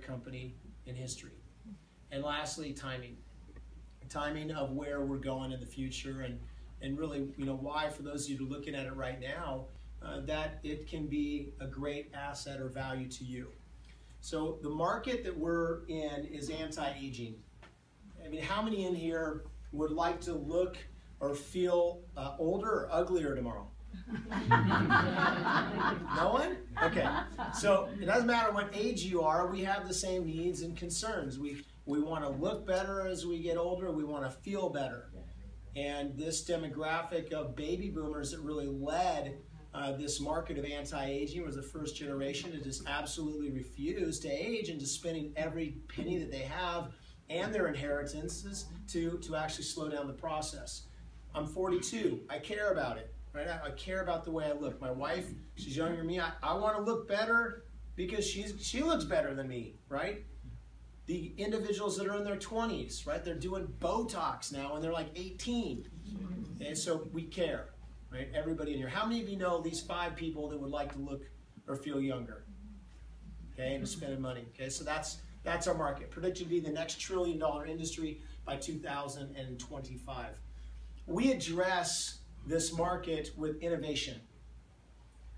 company in history. And lastly, timing. Timing of where we're going in the future, and really, you know, why, for those of you who are looking at it right now, that it can be a great asset or value to you. So the market that we're in is anti-aging. I mean, how many in here would like to look or feel older or uglier tomorrow? No one? Okay. So it doesn't matter what age you are, we have the same needs and concerns. We want to look better as we get older, we want to feel better. And this demographic of baby boomers that really led this market of anti-aging was the first generation to just absolutely refuse to age and just spending every penny that they have and their inheritances to actually slow down the process. I'm 42. I care about it. Right? I care about the way I look. My wife, she's younger than me. I want to look better because she looks better than me, right? The individuals that are in their 20s, right? They're doing Botox now and they're like 18. And so we care, right? Everybody in here. How many of you know these 5 people that would like to look or feel younger? Okay, and spending money. Okay, so that's our market. Predicted to be the next $1 trillion industry by 2025. We address this market with innovation.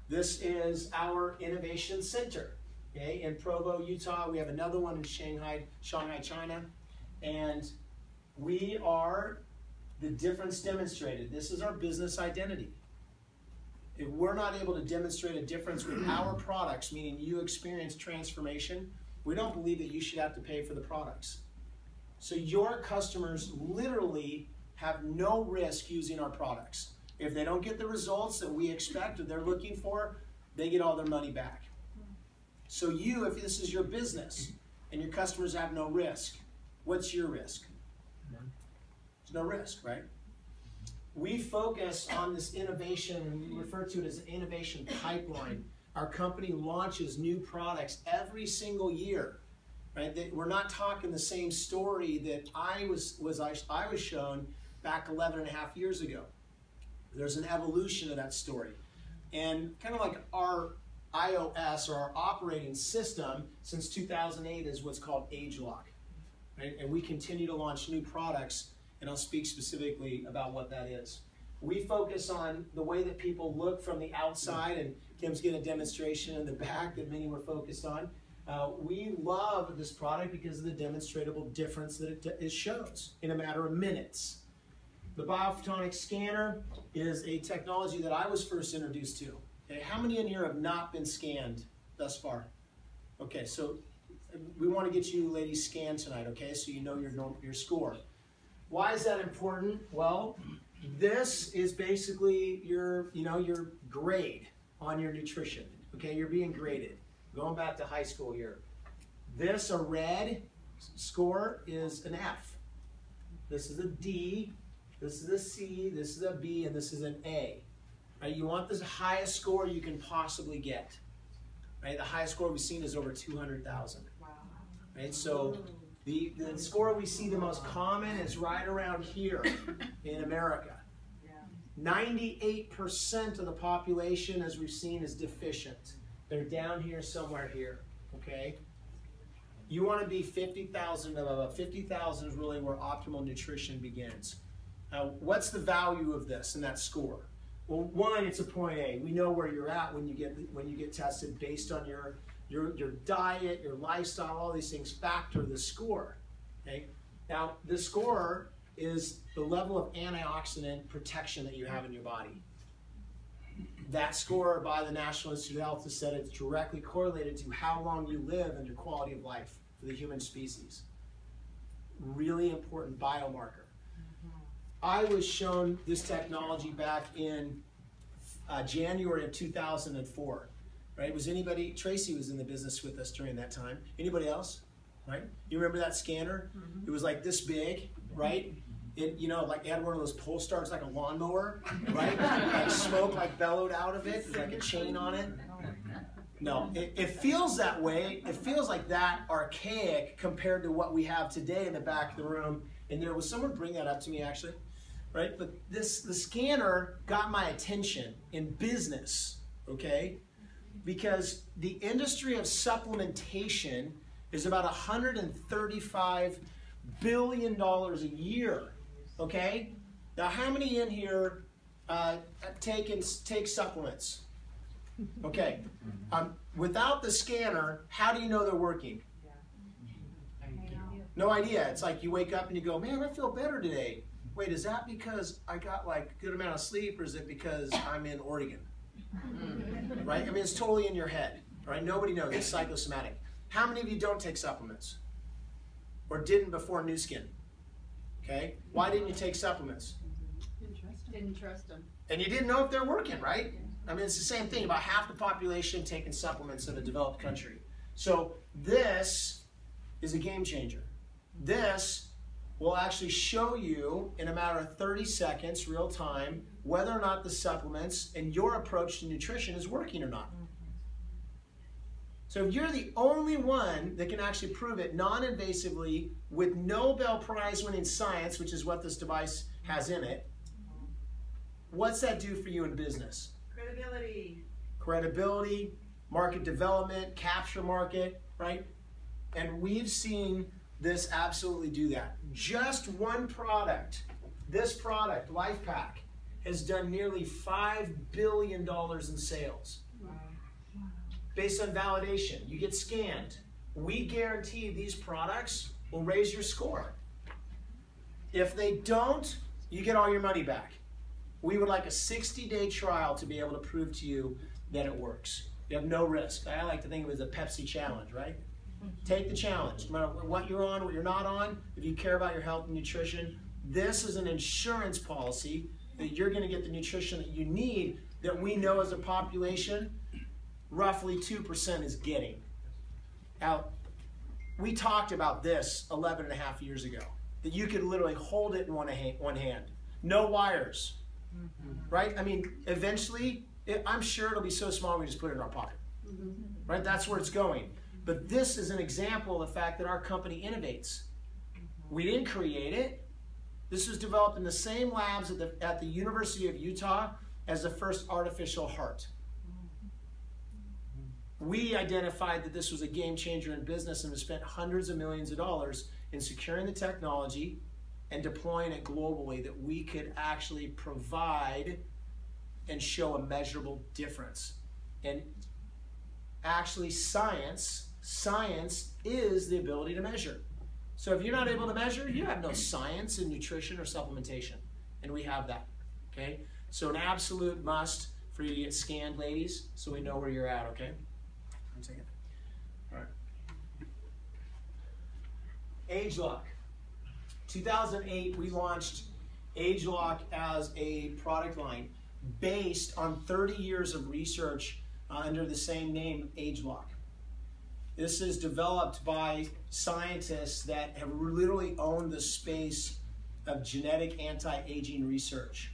This is our innovation center. Okay, in Provo, Utah. We have another one in Shanghai, China. And we are the difference demonstrated. This is our business identity. If we're not able to demonstrate a difference with our products, meaning you experience transformation, we don't believe that you should have to pay for the products. So your customers literally have no risk using our products. If they don't get the results that we expect or they're looking for, they get all their money back. So you, if this is your business and your customers have no risk, what's your risk? There's no risk, right? We focus on this innovation, and we refer to it as an innovation pipeline. Our company launches new products every single year. Right? We're not talking the same story that I was shown back 11 and a half years ago. There's an evolution of that story. And kind of like our iOS, or our operating system, since 2008 is what's called AgeLock. Right? And we continue to launch new products, and I'll speak specifically about what that is. We focus on the way that people look from the outside, and Kim's getting a demonstration in the back that many were focused on. We love this product because of the demonstrable difference that it shows in a matter of minutes. The biophotonic scanner is a technology that I was first introduced to. Okay, how many in here have not been scanned thus far? Okay, so we want to get you ladies scanned tonight, okay, so you know your score. Why is that important? Well, this is basically your grade on your nutrition. Okay, you're being graded. Going back to high school here. This, a red score, is an F. This is a D, this is a C, this is a B, and this is an A. Right? You want the highest score you can possibly get. Right? The highest score we've seen is over 200,000. Wow. Right? So the score we see the most common is right around here in America. 98% of the population, as we've seen, is deficient. They're down here somewhere here, okay? You want to be 50,000 above. 50,000 is really where optimal nutrition begins. Now, what's the value of this and that score? Well, one, it's a point A. We know where you're at when you get tested based on your diet, your lifestyle, all these things factor the score, okay? Now, the score is the level of antioxidant protection that you have in your body. That score by the National Institute of Health has said it's directly correlated to how long you live and your quality of life for the human species. Really important biomarker. I was shown this technology back in January of 2004. Right? Was anybody? Tracy was in the business with us during that time. Anybody else? Right? You remember that scanner? It was like this big, right? It, like it had one of those pole stars, like a lawnmower, right? Like smoke like bellowed out of it, like a chain on it. No, it feels that way. It feels like that archaic compared to what we have today in the back of the room. And there was someone bring that up to me actually, right? But the scanner got my attention in business, okay? Because the industry of supplementation is about $135 billion a year, okay? Now, how many in here take supplements? Okay, without the scanner, how do you know they're working? No idea. It's like you wake up and you go, man, I feel better today. Wait, is that because I got like a good amount of sleep, or is it because I'm in Oregon? Right? I mean, it's totally in your head, right? Nobody knows. It's psychosomatic. How many of you don't take supplements? Or didn't before Nu Skin? Okay? Why didn't you take supplements? Didn't trust them. And you didn't know if they're working, right? I mean, it's the same thing. About half the population taking supplements in a developed country. So this is a game changer. This will actually show you in a matter of 30 seconds, real time, whether or not the supplements and your approach to nutrition is working or not. So if you're the only one that can actually prove it non-invasively with Nobel Prize winning science, which is what this device has in it, what's that do for you in business? Credibility. Credibility, market development, capture market, right? And we've seen this absolutely do that. Just one product, this product, Life Pack, has done nearly $5 billion in sales. Wow. Based on validation. You get scanned. We guarantee these products will raise your score. If they don't, you get all your money back. We would like a 60-day trial to be able to prove to you that it works. You have no risk. I like to think of it as a Pepsi challenge, right? Take the challenge. No matter what you're on, what you're not on, if you care about your health and nutrition, this is an insurance policy that you're going to get the nutrition that you need, that we know as a population, roughly 2% is getting. Now, we talked about this 11 and a half years ago, that you could literally hold it in one hand. No wires, right? I mean, eventually, I'm sure it'll be so small we just put it in our pocket, right? That's where it's going. But this is an example of the fact that our company innovates. We didn't create it. This was developed in the same labs at the University of Utah as the first artificial heart. We identified that this was a game changer in business and have spent hundreds of millions of dollars in securing the technology and deploying it globally, that we could actually provide and show a measurable difference. And actually science is the ability to measure. So if you're not able to measure, you have no science in nutrition or supplementation. And we have that, okay? So an absolute must for you to get scanned, ladies, so we know where you're at, okay? 1 second. All right. Age Lock. 2008, we launched Age Lock as a product line based on 30 years of research under the same name, Age Lock. This is developed by scientists that have literally owned the space of genetic anti-aging research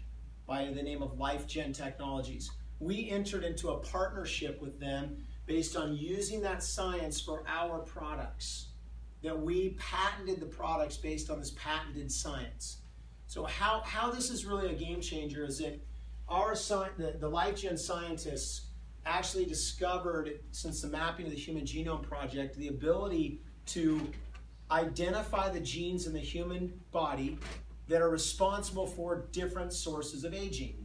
by the name of LifeGen Technologies. We entered into a partnership with them based on using that science for our products, that we patented the products based on this patented science. So how this is really a game changer is that the LifeGen scientists actually discovered, since the mapping of the Human Genome Project, the ability to identify the genes in the human body that are responsible for different sources of aging.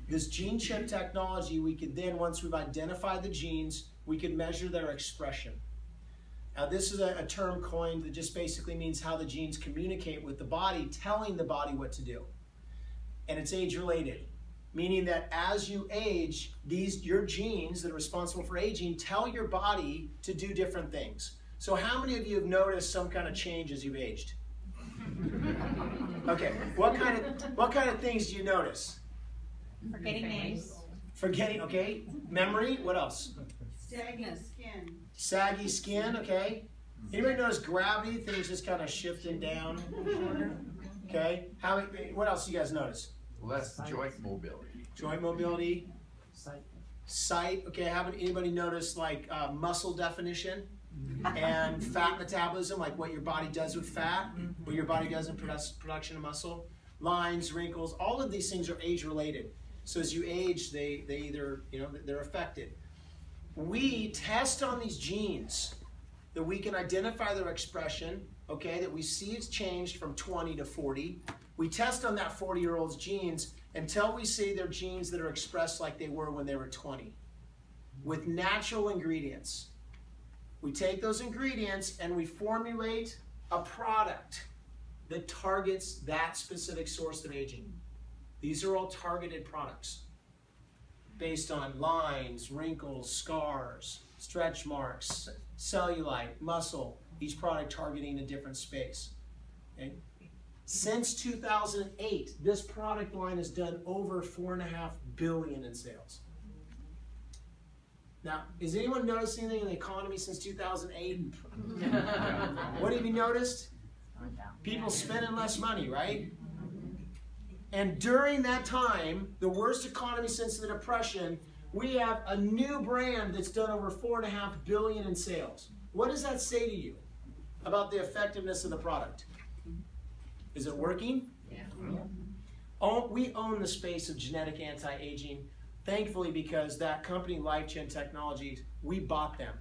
This gene chip technology, we could then, once we've identified the genes, we could measure their expression. Now this is a term coined that just basically means how the genes communicate with the body, telling the body what to do. And it's age-related. Meaning that as you age, your genes that are responsible for aging tell your body to do different things. So how many of you have noticed some kind of change as you've aged? Okay, what kind of things do you notice? Forgetting names. Forgetting, okay. Memory, what else? Saggy skin. Saggy skin, okay. Anybody notice gravity, things just kind of shifting down? Okay, what else do you guys notice? Less joint mobility. Joint mobility. Sight. Okay, anybody notice like muscle definition and fat metabolism, like what your body does with fat, what your body does in production of muscle? Lines, wrinkles, all of these things are age related. So as you age, they either, they're affected. We test on these genes that we can identify their expression, okay, that we see it's changed from 20 to 40. We test on that 40-year-old's genes until we see their genes that are expressed like they were when they were 20, with natural ingredients. We take those ingredients and we formulate a product that targets that specific source of aging. These are all targeted products based on lines, wrinkles, scars, stretch marks, cellulite, muscle, each product targeting a different space. Okay? Since 2008, this product line has done over $4.5 billion in sales. Now, has anyone noticed anything in the economy since 2008? What have you noticed? People spending less money, right? And during that time, the worst economy since the Depression, we have a new brand that's done over $4.5 billion in sales. What does that say to you about the effectiveness of the product? Is it working? Yeah. We own the space of genetic anti-aging, thankfully, because that company, LifeGen Technologies, we bought them.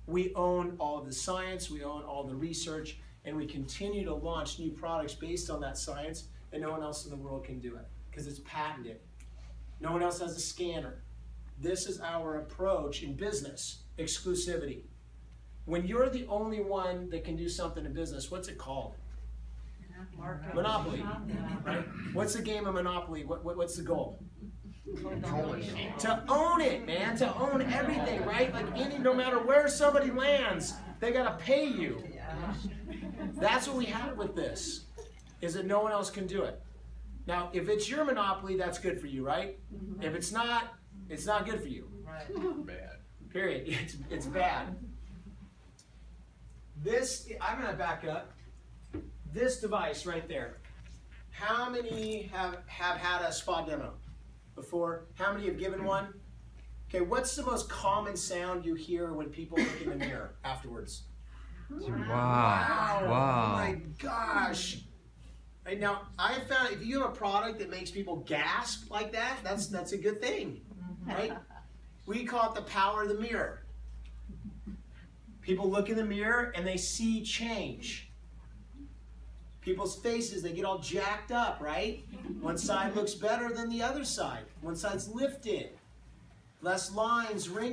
We own all of the science, we own all the research, and we continue to launch new products based on that science, and no one else in the world can do it because it's patented. No one else has a scanner. This is our approach in business, exclusivity. When you're the only one that can do something in business, what's it called? Monopoly. Right? What's the game of Monopoly? What's the goal? To own it, man. To own everything, right? Like no matter where somebody lands, they gotta pay you. That's what we have with this, is that no one else can do it. Now, if it's your monopoly, that's good for you, right? If it's not good for you. Bad. Period. It's bad. I'm gonna back up. This device right there. How many have had a spa demo before? How many have given one? Okay, what's the most common sound you hear when people look in the mirror afterwards? Wow. Oh my gosh. Right now, I have found if you have a product that makes people gasp like that, that's a good thing, right? We call it the power of the mirror. People look in the mirror and they see change. People's faces, they get all jacked up, right? One side looks better than the other side. One side's lifted. Less lines, wrinkles.